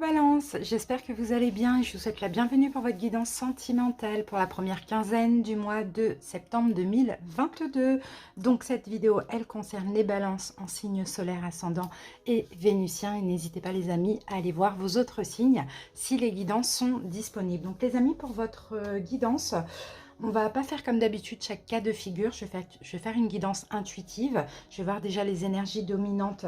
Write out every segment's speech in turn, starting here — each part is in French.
Balance, j'espère que vous allez bien et je vous souhaite la bienvenue pour votre guidance sentimentale pour la première quinzaine du mois de septembre 2022. Donc cette vidéo, elle concerne les balances en signe solaire ascendant et vénusien. Et n'hésitez pas les amis à aller voir vos autres signes si les guidances sont disponibles. Donc les amis, pour votre guidance, on va pas faire comme d'habitude chaque cas de figure. Je vais faire une guidance intuitive. Je vais voir déjà les énergies dominantes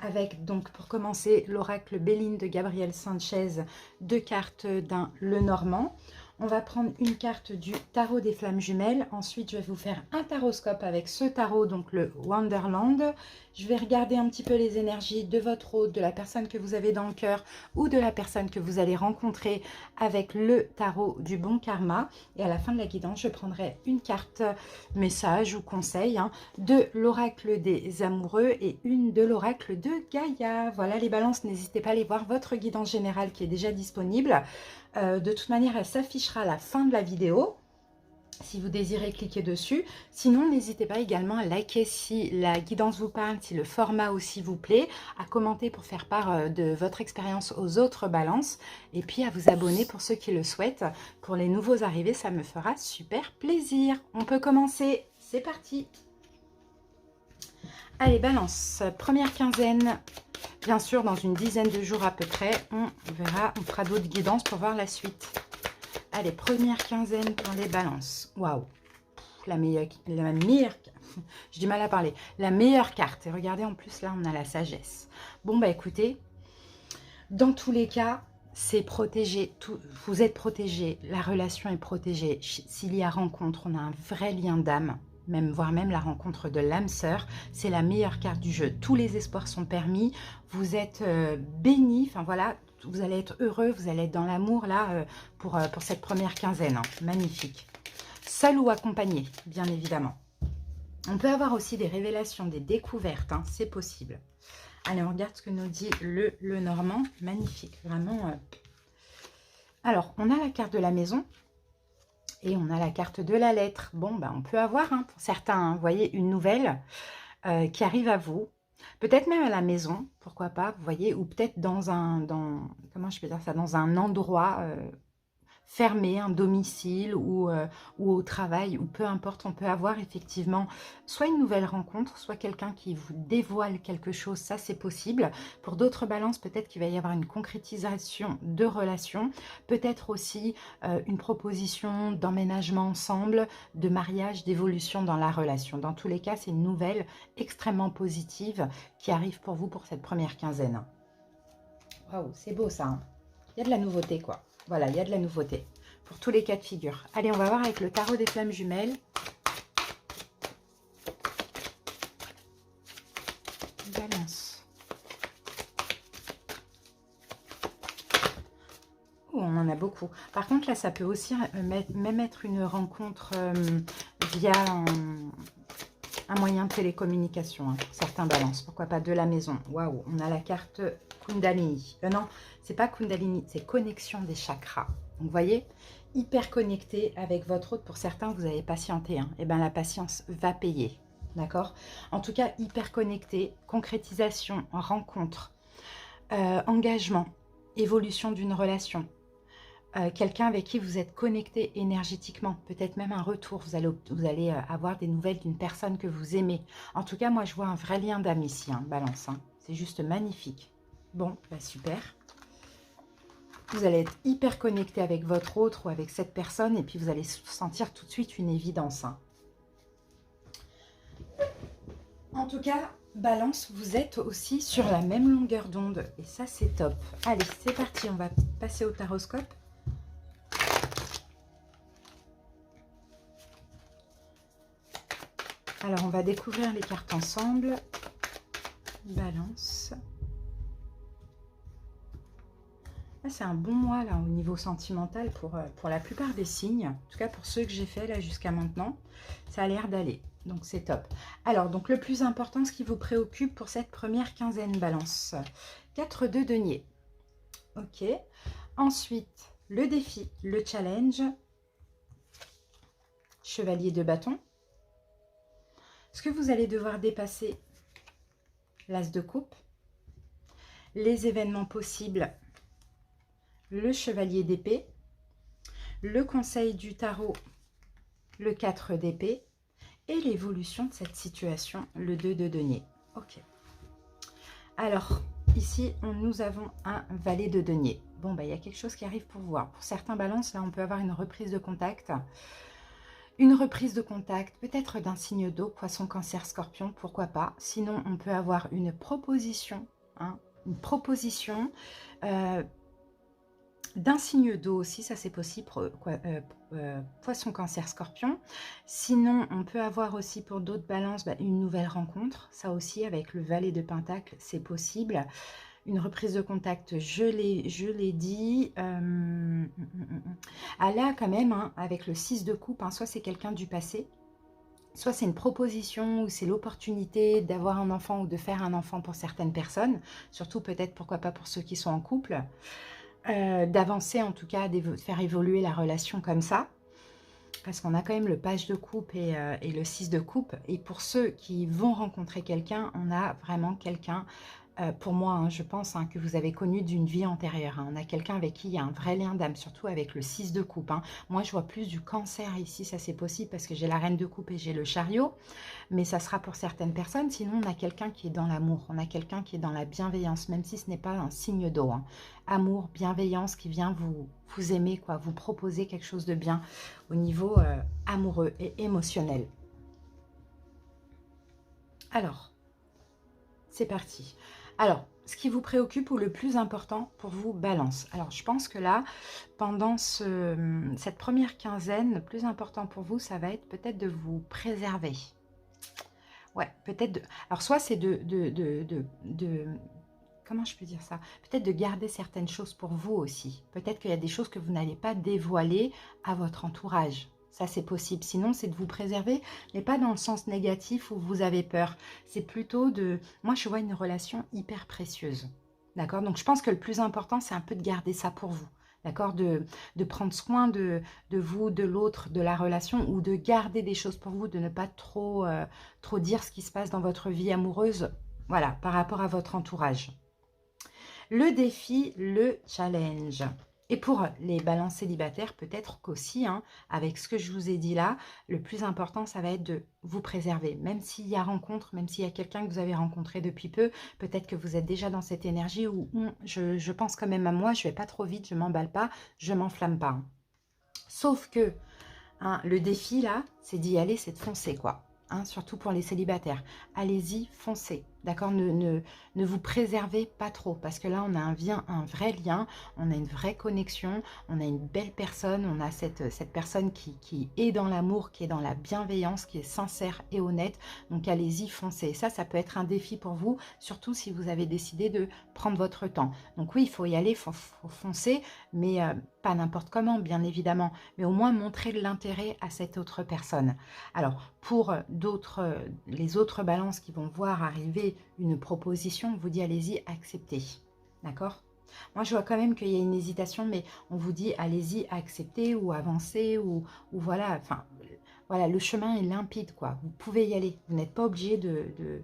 avec, donc, pour commencer, l'oracle Béline de Gabriel Sanchez, deux cartes d'un Lenormand. On va prendre une carte du tarot des flammes jumelles. Ensuite, je vais vous faire un taroscope avec ce tarot, donc le Wonderland. Je vais regarder un petit peu les énergies de votre hôte, de la personne que vous avez dans le cœur ou de la personne que vous allez rencontrer avec le tarot du bon karma. Et à la fin de la guidance, je prendrai une carte message ou conseil de l'oracle des amoureux et une de l'oracle de Gaïa. Voilà les balances, n'hésitez pas à aller voir votre guidance générale qui est déjà disponible. De toute manière, elle s'affichera à la fin de la vidéo si vous désirez cliquer dessus. Sinon, n'hésitez pas également à liker si la guidance vous parle, si le format aussi vous plaît, à commenter pour faire part de votre expérience aux autres balances, et puis à vous abonner pour ceux qui le souhaitent. Pour les nouveaux arrivés, ça me fera super plaisir. On peut commencer, c'est parti. Allez, balance, première quinzaine, bien sûr dans une dizaine de jours à peu près, on verra, on fera d'autres guidances pour voir la suite. Allez, première quinzaine pour les balances. Waouh, la meilleure, j'ai du mal à parler, la meilleure carte. Et regardez, en plus là, on a la sagesse. Bon, bah écoutez, dans tous les cas, c'est protégé, vous êtes protégé, la relation est protégée. S'il y a rencontre, on a un vrai lien d'âme. Voire même la rencontre de l'âme sœur, c'est la meilleure carte du jeu. Tous les espoirs sont permis, vous êtes bénis, enfin voilà, vous allez être heureux, vous allez être dans l'amour là pour cette première quinzaine. Magnifique. Seul ou accompagné, bien évidemment. On peut avoir aussi des révélations, des découvertes, c'est possible. Allez, on regarde ce que nous dit le Normand. Magnifique, vraiment. Alors, on a la carte de la maison. Et on a la carte de la lettre. Bon, ben, on peut avoir, pour certains, vous voyez, une nouvelle qui arrive à vous. Peut-être même à la maison, pourquoi pas, vous voyez, ou peut-être comment je peux dire ça, dans un endroit fermé, un domicile ou au travail, ou peu importe, on peut avoir effectivement soit une nouvelle rencontre, soit quelqu'un qui vous dévoile quelque chose, ça c'est possible. Pour d'autres balances, peut-être qu'il va y avoir une concrétisation de relations, peut-être aussi une proposition d'emménagement ensemble, de mariage, d'évolution dans la relation. Dans tous les cas, c'est une nouvelle extrêmement positive qui arrive pour vous pour cette première quinzaine. Waouh, c'est beau ça, Il y a de la nouveauté, quoi. Voilà, il y a de la nouveauté pour tous les cas de figure. Allez, on va voir avec le tarot des flammes jumelles. Balance. Oh, on en a beaucoup. Par contre, là, ça peut aussi même être une rencontre via un moyen de télécommunication. Pour certains balances. Pourquoi pas de la maison. Waouh, on a la carte Kundalini. Non, c'est pas Kundalini, c'est connexion des chakras. Donc, vous voyez, hyper connecté avec votre hôte. Pour certains, vous avez patienté. Et bien, la patience va payer. D'accord? En tout cas, hyper connecté, concrétisation, rencontre, engagement, évolution d'une relation. Quelqu'un avec qui vous êtes connecté énergétiquement, peut-être même un retour, vous allez avoir des nouvelles d'une personne que vous aimez. En tout cas, moi, je vois un vrai lien d'âme ici, balance. C'est juste magnifique. Bon, bah super. Vous allez être hyper connecté avec votre autre ou avec cette personne et puis vous allez sentir tout de suite une évidence. En tout cas, balance, vous êtes aussi sur la même longueur d'onde et ça, c'est top. Allez, c'est parti, on va passer au taroscope. Alors, on va découvrir les cartes ensemble. Balance. C'est un bon mois là au niveau sentimental pour la plupart des signes. En tout cas, pour ceux que j'ai fait là jusqu'à maintenant, ça a l'air d'aller. Donc, c'est top. Alors, donc le plus important, ce qui vous préoccupe pour cette première quinzaine, balance. 4 de denier. Ok. Ensuite, le défi, le challenge. Chevalier de bâton. Ce que vous allez devoir dépasser, l'as de coupe, les événements possibles le chevalier d'épée, le conseil du tarot, le 4 d'épée, et l'évolution de cette situation, le 2 de denier. Ok. Alors, ici, nous avons un valet de denier. Bon, bah, il y a quelque chose qui arrive pour vous. Alors, pour certains balances, là, on peut avoir une reprise de contact. Une reprise de contact, peut-être d'un signe d'eau, poisson, cancer, scorpion, pourquoi pas. Sinon, on peut avoir une proposition, hein, une proposition d'un signe d'eau aussi, ça c'est possible, poisson, cancer, scorpion. Sinon, on peut avoir aussi pour d'autres balances une nouvelle rencontre. Ça aussi, avec le valet de pentacle, c'est possible. Une reprise de contact, je l'ai dit. Ah là, quand même, hein, avec le 6 de coupe, hein, soit c'est quelqu'un du passé, soit c'est une proposition ou c'est l'opportunité d'avoir un enfant ou de faire un enfant pour certaines personnes, surtout peut-être, pourquoi pas pour ceux qui sont en couple. D'avancer en tout cas, de faire évoluer la relation comme ça, parce qu'on a quand même le page de coupe et le 6 de coupe, et pour ceux qui vont rencontrer quelqu'un, on a vraiment quelqu'un, pour moi, hein, je pense que vous avez connu d'une vie antérieure, hein. On a quelqu'un avec qui il y a un vrai lien d'âme, surtout avec le 6 de coupe, hein. Moi je vois plus du cancer ici, ça c'est possible parce que j'ai la reine de coupe et j'ai le chariot, mais ça sera pour certaines personnes. Sinon, on a quelqu'un qui est dans l'amour, on a quelqu'un qui est dans la bienveillance, même si ce n'est pas un signe d'eau, hein. Amour, bienveillance, qui vient vous aimer, quoi, vous proposer quelque chose de bien au niveau amoureux et émotionnel. Alors, c'est parti. Alors, ce qui vous préoccupe ou le plus important pour vous, Balance. Alors, je pense que là, pendant cette première quinzaine, le plus important pour vous, ça va être peut-être de vous préserver. Ouais, peut-être de... Alors, soit c'est comment je peux dire ça? Peut-être de garder certaines choses pour vous aussi. Peut-être qu'il y a des choses que vous n'allez pas dévoiler à votre entourage. Ça, c'est possible. Sinon, c'est de vous préserver, mais pas dans le sens négatif où vous avez peur. C'est plutôt de... Moi, je vois une relation hyper précieuse. D'accord? Donc, je pense que le plus important, c'est un peu de garder ça pour vous. D'accord? De prendre soin de vous, de l'autre, de la relation, ou de garder des choses pour vous, de ne pas trop, trop dire ce qui se passe dans votre vie amoureuse, voilà, par rapport à votre entourage. Le défi, le challenge. Et pour les balances célibataires, peut-être qu'aussi, hein, avec ce que je vous ai dit là, le plus important, ça va être de vous préserver. Même s'il y a rencontre, même s'il y a quelqu'un que vous avez rencontré depuis peu, peut-être que vous êtes déjà dans cette énergie où je pense quand même à moi, je ne vais pas trop vite, je ne m'emballe pas, je ne m'enflamme pas. Hein. Sauf que hein, le défi là, c'est d'y aller, c'est de foncer quoi. Hein, surtout pour les célibataires. Allez-y, foncez. D'accord, ne vous préservez pas trop, parce que là, on a un vrai lien, on a une vraie connexion, on a une belle personne, on a cette personne qui est dans l'amour, qui est dans la bienveillance, qui est sincère et honnête. Donc, allez-y, foncez. Ça peut être un défi pour vous, surtout si vous avez décidé de prendre votre temps. Donc oui, il faut y aller, il faut foncer, mais pas n'importe comment, bien évidemment, mais au moins montrer de l'intérêt à cette autre personne. Alors, pour les autres balances qui vont voir arriver une proposition, on vous dit allez-y, acceptez. D'accord? Moi, je vois quand même qu'il y a une hésitation, mais on vous dit allez-y, acceptez ou avancez ou voilà. Enfin, voilà, le chemin est limpide, quoi. Vous pouvez y aller. Vous n'êtes pas obligé de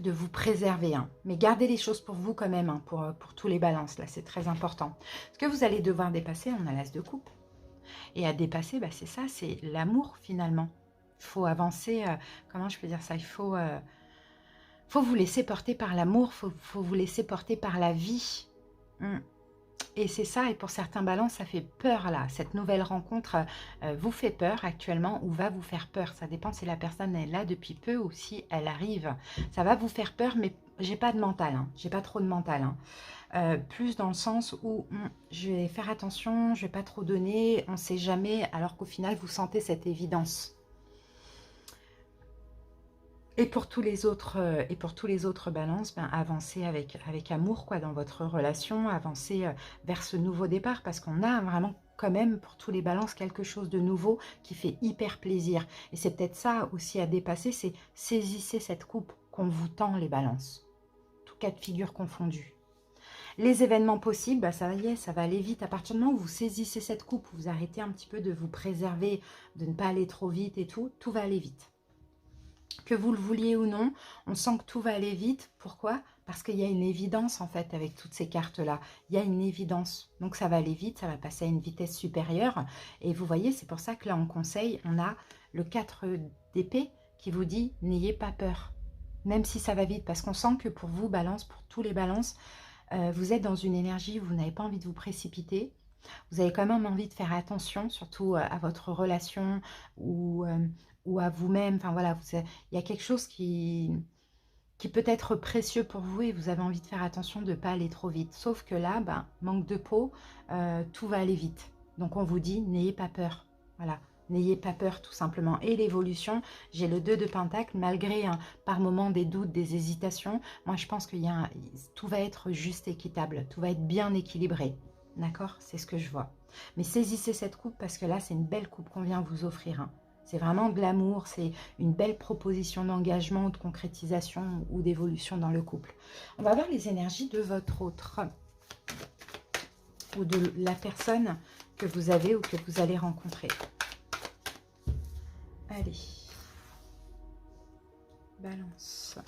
vous préserver. Hein. Mais gardez les choses pour vous quand même, hein, pour tous les balances. Là, c'est très important. Ce que vous allez devoir dépasser, on a l'as de coupe. Et à dépasser, bah, c'est ça, c'est l'amour finalement. Il faut avancer, comment je peux dire ça? Il faut vous laisser porter par l'amour, faut vous laisser porter par la vie. Et c'est ça, et pour certains balances, ça fait peur là. Cette nouvelle rencontre vous fait peur actuellement ou va vous faire peur. Ça dépend si la personne est là depuis peu ou si elle arrive. Ça va vous faire peur, mais j'ai pas de mental, hein. J'ai pas trop de mental. Hein. Plus dans le sens où je vais faire attention, je vais pas trop donner, on ne sait jamais, alors qu'au final, vous sentez cette évidence. Et pour tous les autres balances, avancez avec amour quoi, dans votre relation, avancez vers ce nouveau départ, parce qu'on a vraiment quand même pour tous les balances quelque chose de nouveau qui fait hyper plaisir. Et c'est peut-être ça aussi à dépasser, c'est saisissez cette coupe qu'on vous tend les balances, tout cas de figure confondu. Les événements possibles, ça y est, ça va aller vite. À partir du moment où vous saisissez cette coupe, vous arrêtez un petit peu de vous préserver, de ne pas aller trop vite et tout va aller vite. Que vous le vouliez ou non, on sent que tout va aller vite. Pourquoi? Parce qu'il y a une évidence en fait avec toutes ces cartes-là. Il y a une évidence. Donc ça va aller vite, ça va passer à une vitesse supérieure. Et vous voyez, c'est pour ça que là en conseil, on a le 4 d'épée qui vous dit n'ayez pas peur. Même si ça va vite. Parce qu'on sent que pour vous, balance, pour tous les balances, vous êtes dans une énergie où vous n'avez pas envie de vous précipiter. Vous avez quand même envie de faire attention, surtout à votre relation ou à vous-même. Enfin voilà, il y a quelque chose qui peut être précieux pour vous et vous avez envie de faire attention de ne pas aller trop vite. Sauf que là, ben, manque de peau, tout va aller vite. Donc on vous dit, n'ayez pas peur. Voilà, n'ayez pas peur tout simplement. Et l'évolution, j'ai le 2 de Pentacle, malgré par moments des doutes, des hésitations, moi je pense que tout va être juste équitable, tout va être bien équilibré. D'accord? C'est ce que je vois. Mais saisissez cette coupe parce que là, c'est une belle coupe qu'on vient vous offrir. Hein. C'est vraiment de l'amour, c'est une belle proposition d'engagement ou de concrétisation ou d'évolution dans le couple. On va voir les énergies de votre autre ou de la personne que vous avez ou que vous allez rencontrer. Allez. Balance.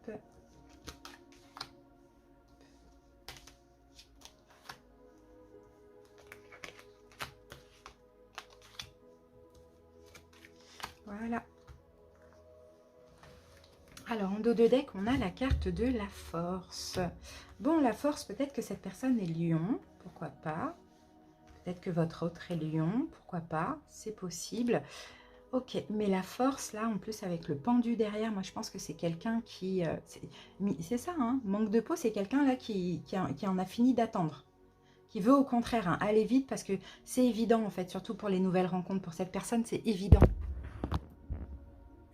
Hop. Voilà. Alors, en dos de deck, on a la carte de la force. Bon, la force, peut-être que cette personne est lion, pourquoi pas. Peut-être que votre autre est lion, pourquoi pas, c'est possible. Ok, mais la force, là, en plus, avec le pendu derrière, moi, je pense que c'est quelqu'un qui... c'est ça, hein, manque de peau, c'est quelqu'un là qui en a fini d'attendre. Qui veut au contraire aller vite parce que c'est évident, en fait, surtout pour les nouvelles rencontres. Pour cette personne, c'est évident.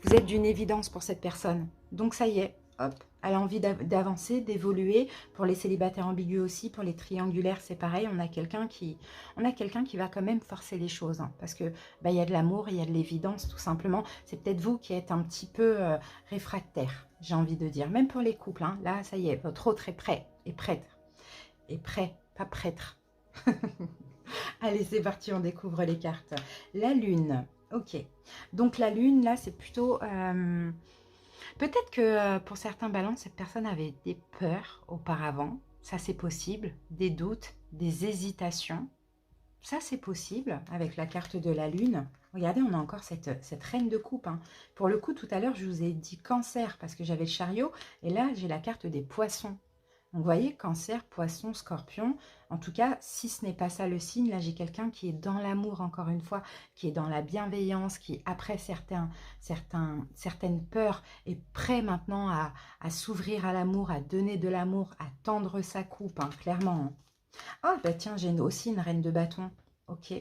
Vous êtes d'une évidence pour cette personne. Donc ça y est, hop, elle a envie d'avancer, d'évoluer. Pour les célibataires ambigus aussi, pour les triangulaires, c'est pareil. On a quelqu'un qui va quand même forcer les choses. Hein, parce que bah, y a de l'amour, il y a de l'évidence, tout simplement. C'est peut-être vous qui êtes un petit peu réfractaire, j'ai envie de dire. Même pour les couples, hein, là, ça y est, votre autre est prêt, est prête. Est prêt, pas prêtre. Allez, c'est parti, on découvre les cartes. La lune. Ok, donc la lune, là, c'est plutôt... peut-être que pour certains balances, cette personne avait des peurs auparavant. Ça, c'est possible. Des doutes, des hésitations. Ça, c'est possible avec la carte de la lune. Regardez, on a encore cette reine de coupe. Hein. Pour le coup, tout à l'heure, je vous ai dit cancer parce que j'avais le chariot. Et là, j'ai la carte des poissons. Donc, vous voyez, cancer, poisson, scorpion. En tout cas, si ce n'est pas ça le signe, là, j'ai quelqu'un qui est dans l'amour, encore une fois, qui est dans la bienveillance, qui, après certaines peurs, est prêt maintenant à s'ouvrir à l'amour, à donner de l'amour, à tendre sa coupe, hein, clairement. Ah, bah tiens, j'ai aussi une reine de bâton. Ok.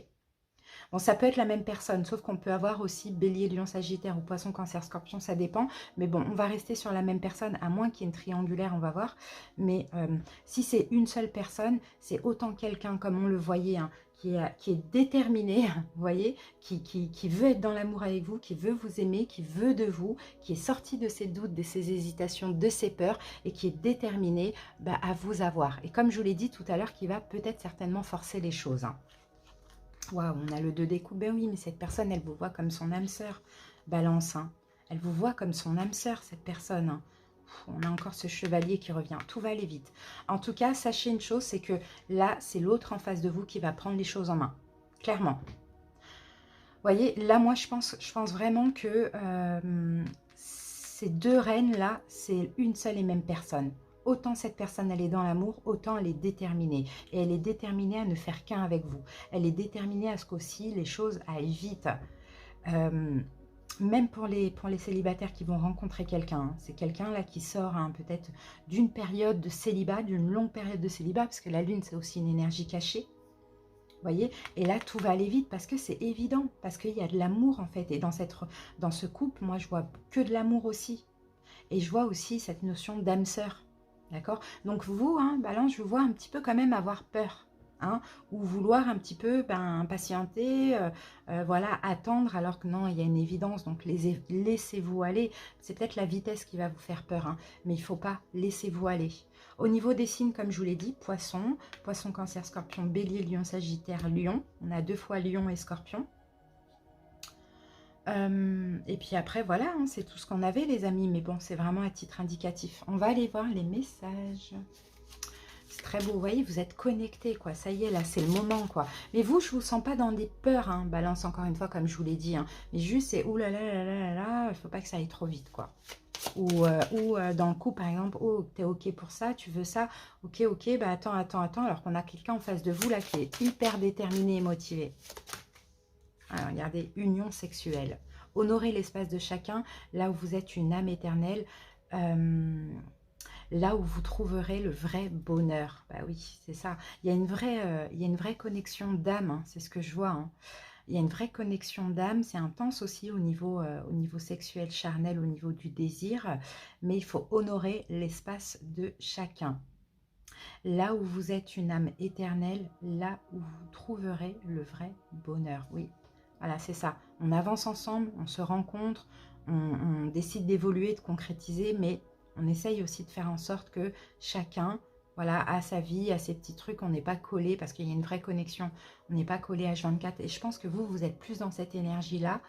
Bon, ça peut être la même personne, sauf qu'on peut avoir aussi bélier, lion, sagittaire ou poisson, cancer, scorpion, ça dépend. Mais bon, on va rester sur la même personne, à moins qu'il y ait une triangulaire, on va voir. Mais si c'est une seule personne, c'est autant quelqu'un, comme on le voyait, hein, qui est déterminé, vous voyez, qui veut être dans l'amour avec vous, qui veut vous aimer, qui veut de vous, qui est sorti de ses doutes, de ses hésitations, de ses peurs, et qui est déterminé bah, à vous avoir. Et comme je vous l'ai dit tout à l'heure, qui va peut-être certainement forcer les choses, hein. Waouh, on a le 2 des coups. Ben oui, mais cette personne, elle vous voit comme son âme sœur. Balance, hein. Elle vous voit comme son âme sœur, cette personne. Hein. On a encore ce chevalier qui revient. Tout va aller vite. En tout cas, sachez une chose, c'est que là, c'est l'autre en face de vous qui va prendre les choses en main. Clairement. Vous voyez, là, moi, je pense vraiment que ces deux reines-là, c'est une seule et même personne. Autant cette personne, elle est dans l'amour, autant elle est déterminée. Et elle est déterminée à ne faire qu'un avec vous. Elle est déterminée à ce qu'aussi les choses aillent vite. Même pour les célibataires qui vont rencontrer quelqu'un. Hein. C'est quelqu'un là qui sort hein, peut-être d'une période de célibat, d'une longue période de célibat, parce que la lune, c'est aussi une énergie cachée. Vous voyez, et là, tout va aller vite parce que c'est évident, parce qu'il y a de l'amour en fait. Et dans ce couple, moi, je vois que de l'amour aussi. Et je vois aussi cette notion d'âme sœur. D'accord? Donc vous, hein, Balance, je vous vois un petit peu quand même avoir peur. Hein, ou vouloir un petit peu patienter, voilà, attendre, alors que non, il y a une évidence. Donc laissez-vous aller. C'est peut-être la vitesse qui va vous faire peur, hein, mais il ne faut pas, laissez-vous aller. Au niveau des signes, comme je vous l'ai dit, poisson, poisson, cancer, scorpion, bélier, lion, sagittaire, lion. On a 2 fois lion et scorpion. Et puis après, voilà, hein, c'est tout ce qu'on avait, les amis. Mais bon, c'est vraiment à titre indicatif. On va aller voir les messages. C'est très beau, vous voyez, vous êtes connectés, quoi. Ça y est, là, c'est le moment, quoi. Mais vous, je vous sens pas dans des peurs, hein. Balance, encore une fois, comme je vous l'ai dit. Hein. Mais juste, c'est oulala, là, là, là, là, il faut pas que ça aille trop vite, quoi. Ou dans le coup, par exemple, oh, t'es OK pour ça, tu veux ça, OK, bah attends, alors qu'on a quelqu'un en face de vous, là, qui est hyper déterminé et motivé. Alors, regardez, union sexuelle. Honorez l'espace de chacun, là où vous êtes une âme éternelle, là où vous trouverez le vrai bonheur. Bah oui, c'est ça. Il y a une vraie connexion d'âme, hein, c'est ce que je vois. Hein. Il y a une vraie connexion d'âme, c'est intense aussi au niveau sexuel, charnel, au niveau du désir, mais il faut honorer l'espace de chacun. Là où vous êtes une âme éternelle, là où vous trouverez le vrai bonheur. Oui, voilà, c'est ça. On avance ensemble, on se rencontre, on décide d'évoluer, de concrétiser, mais on essaye aussi de faire en sorte que chacun, voilà, a sa vie, a ses petits trucs. On n'est pas collé parce qu'il y a une vraie connexion. On n'est pas collé H24. Et je pense que vous êtes plus dans cette énergie-là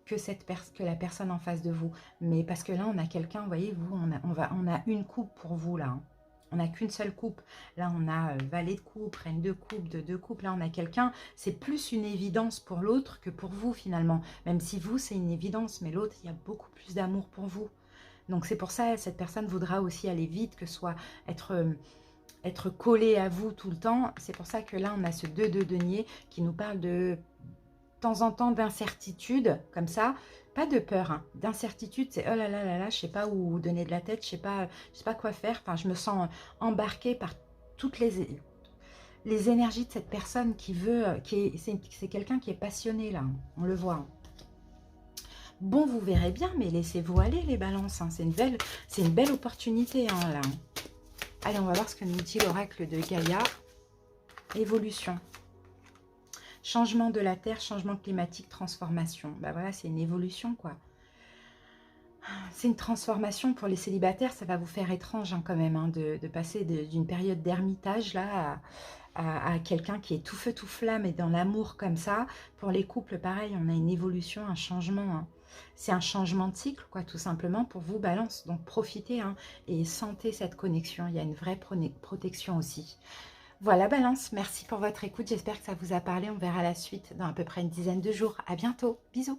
que, que la personne en face de vous. Mais parce que là, on a quelqu'un, vous voyez, vous, on a une coupe pour vous, là. Hein. On n'a qu'une seule coupe. Là, on a valet de coupe, reine de coupe, de deux coupes. Là, on a quelqu'un. C'est plus une évidence pour l'autre que pour vous, finalement. Même si vous, c'est une évidence, mais l'autre, il y a beaucoup plus d'amour pour vous. Donc, c'est pour ça, cette personne voudra aussi aller vite, que ce soit être collé à vous tout le temps. C'est pour ça que là, on a ce 2 de denier qui nous parle de temps en temps d'incertitude, comme ça. Pas de peur, hein. D'incertitude, c'est oh là là là là, je sais pas où donner de la tête, je sais pas quoi faire. Enfin, je me sens embarquée par toutes les énergies de cette personne qui veut, c'est quelqu'un qui est passionné là, on le voit. Bon, vous verrez bien, mais laissez-vous aller les balances, hein. C'est une belle opportunité hein, là. Allez, on va voir ce que nous dit l'oracle de Gaïa. Évolution. Changement de la Terre, changement climatique, transformation. Ben voilà, c'est une évolution, quoi. C'est une transformation pour les célibataires. Ça va vous faire étrange, hein, quand même, hein, de passer d'une période d'ermitage, là, à quelqu'un qui est tout feu, tout flamme et dans l'amour comme ça. Pour les couples, pareil, on a une évolution, un changement. Hein. C'est un changement de cycle, quoi, tout simplement, pour vous, Balance. Donc, profitez hein, et sentez cette connexion. Il y a une vraie protection aussi. Voilà Balance, merci pour votre écoute, j'espère que ça vous a parlé, on verra la suite dans à peu près une dizaine de jours. À bientôt, bisous.